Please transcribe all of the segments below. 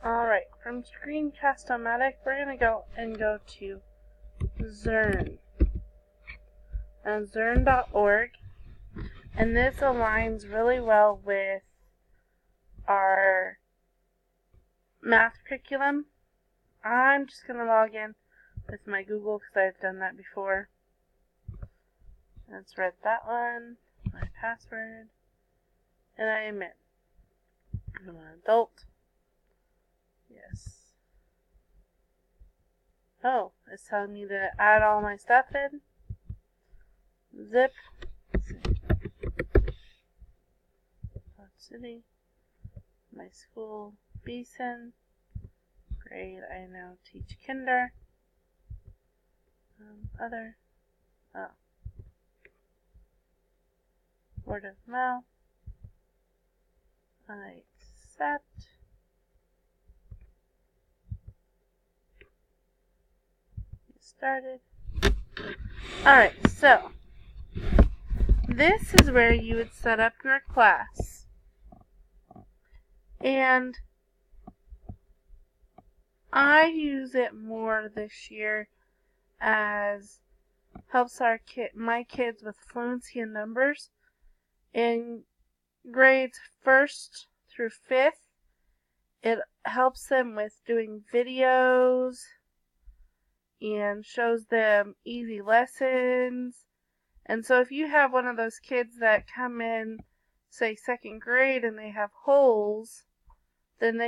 Alright, from Screencast-O-Matic, we're going to go to zearn. And zearn.org. And this aligns really well with our math curriculum. I'm just going to log in with my Google because I've done that before. Let's read that one, my password, and I am in. I'm an adult. Yes. Oh, it's telling me to add all my stuff in. Zip. City. My school, Beeson. Grade, I now teach kinder. Other. Oh. Word of mouth. I accept. Get started. Alright, so this is where you would set up your class. And I use it more this year as helps my kids with fluency in numbers. In grades 1st through 5th, it helps them with doing videos and shows them easy lessons. And so if you have one of those kids that come in, say 2nd grade, and they have holes, then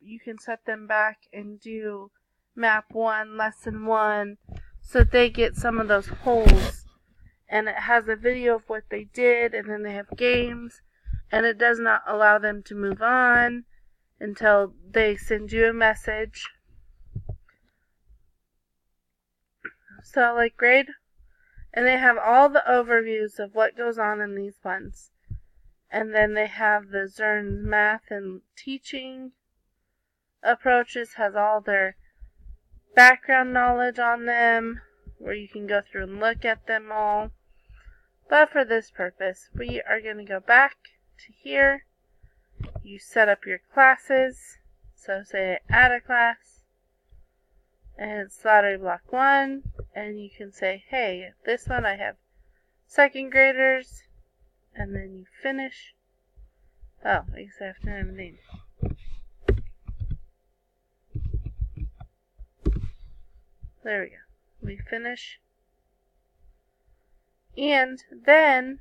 you can set them back and do map 1, lesson 1, so that they get some of those holes. And it has a video of what they did, and then they have games, and it does not allow them to move on until they send you a message. So like grade, and they have all the overviews of what goes on in these ones. And then they have the zearn math and teaching approaches, has all their background knowledge on them, where you can go through and look at them all. But for this purpose, we are going to go back to here. You set up your classes. So say add a class. And it's lottery block 1. And you can say, hey, this one I have 2nd graders. And then you finish. Oh, I guess I have to have a name. There we go. We finish. And then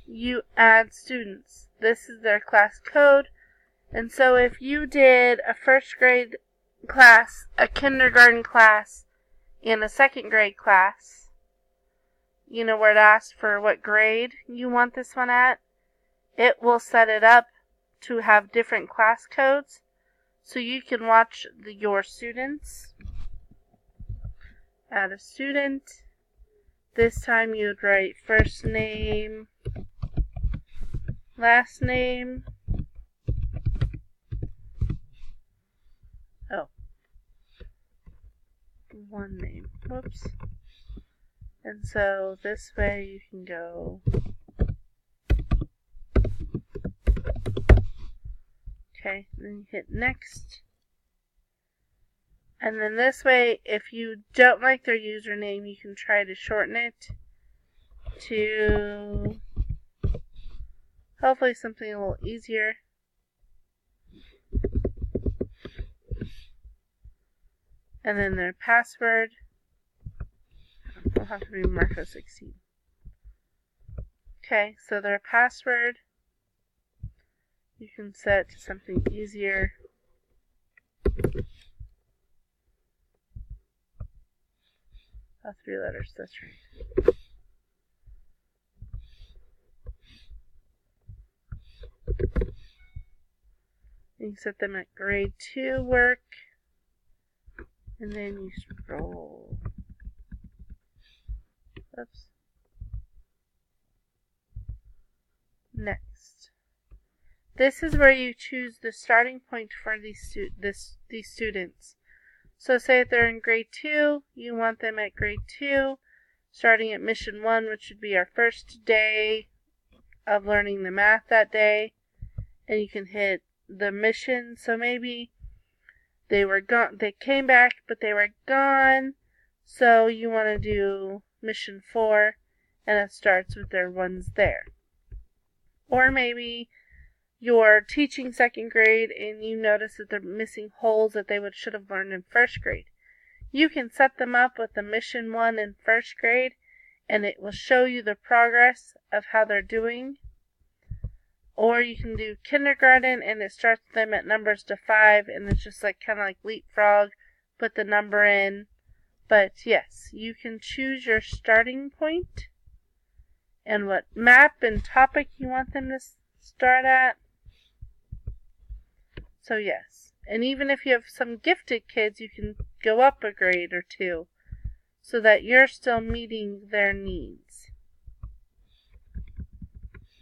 you add students. This is their class code. And so if you did a 1st grade class, a kindergarten class, and a 2nd grade class, you know, where it asks for what grade you want this one at, it will set it up to have different class codes. So you can watch your students. Add a student. This time you would write first name, last name. Oh. One name. Whoops. And so this way you can go. Okay, then you hit next. And then this way, if you don't like their username, you can try to shorten it to hopefully something a little easier. And then their password will have to be Marco16. Okay, so their password you can set to something easier. Oh, 3 letters, that's right. You can set them at grade 2 work, and then you scroll. Oops. Next. This is where you choose the starting point for these students. So say if they're in grade 2, you want them at grade 2, starting at mission 1, which would be our first day of learning the math that day. And you can hit the mission. So maybe they were gone, they came back, but they were gone. So you want to do mission 4, and it starts with their ones there. Or maybe you're teaching 2nd grade and you notice that they're missing holes that they should have learned in 1st grade. You can set them up with the mission 1 in 1st grade, and it will show you the progress of how they're doing. Or you can do kindergarten, and it starts them at numbers to 5, and it's just like kind of like leapfrog, put the number in. But yes, you can choose your starting point and what map and topic you want them to start at. So yes, and even if you have some gifted kids, you can go up a grade or 2 so that you're still meeting their needs.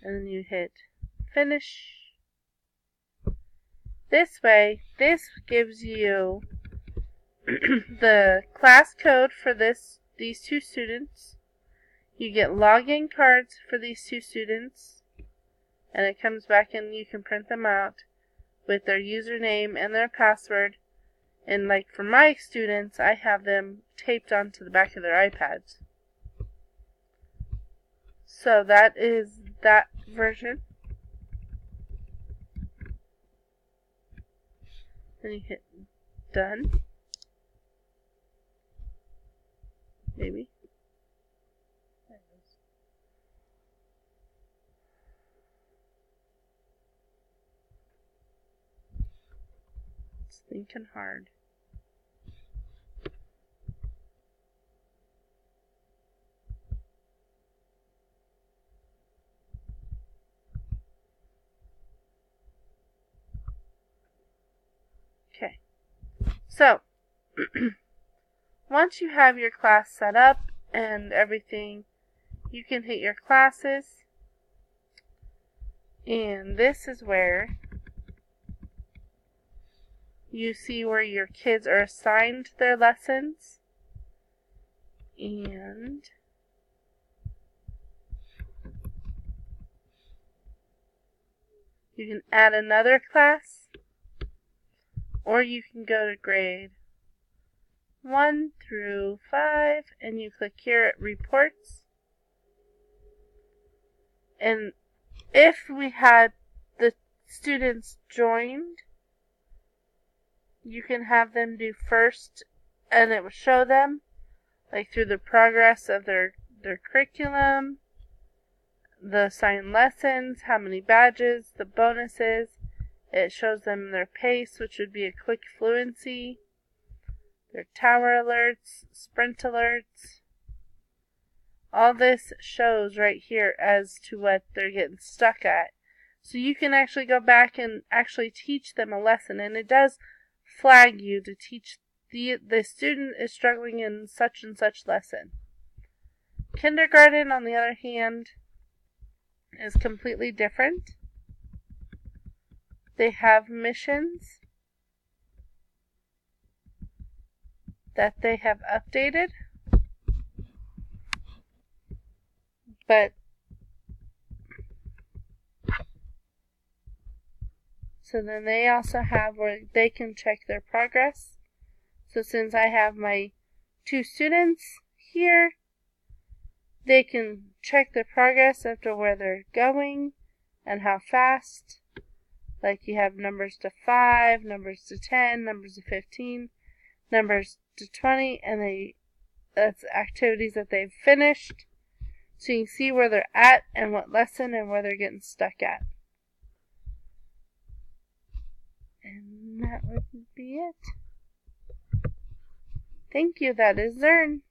And then you hit finish. This way, this gives you the class code for these 2 students. You get login cards for these 2 students, and it comes back and you can print them out with their username and their password. And like for my students, I have them taped onto the back of their iPads. So that is that version. Then you hit done. Maybe. It's thinking hard. Okay. So, once you have your class set up and everything, you can hit your classes. And this is where you see where your kids are assigned their lessons. And you can add another class, or you can go to grade 1 through 5 and you click here at reports. And if we had the students joined, you can have them do first, and it will show them like through the progress of their curriculum, the assigned lessons, how many badges, the bonuses. It shows them their pace, which would be a quick fluency, their tower alerts, sprint alerts. All this shows right here as to what they're getting stuck at. So you can actually go back and actually teach them a lesson, and it does flag you to teach the student is struggling in such and such lesson. Kindergarten, on the other hand, is completely different. They have missions that they have updated, but so then they also have where they can check their progress. So since I have my 2 students here, they can check their progress after where they're going and how fast. Like you have numbers to 5, numbers to 10, numbers to 15, numbers to 20, and that's activities that they've finished. So you can see where they're at and what lesson and where they're getting stuck at. And that would be it. Thank you. That is zearn.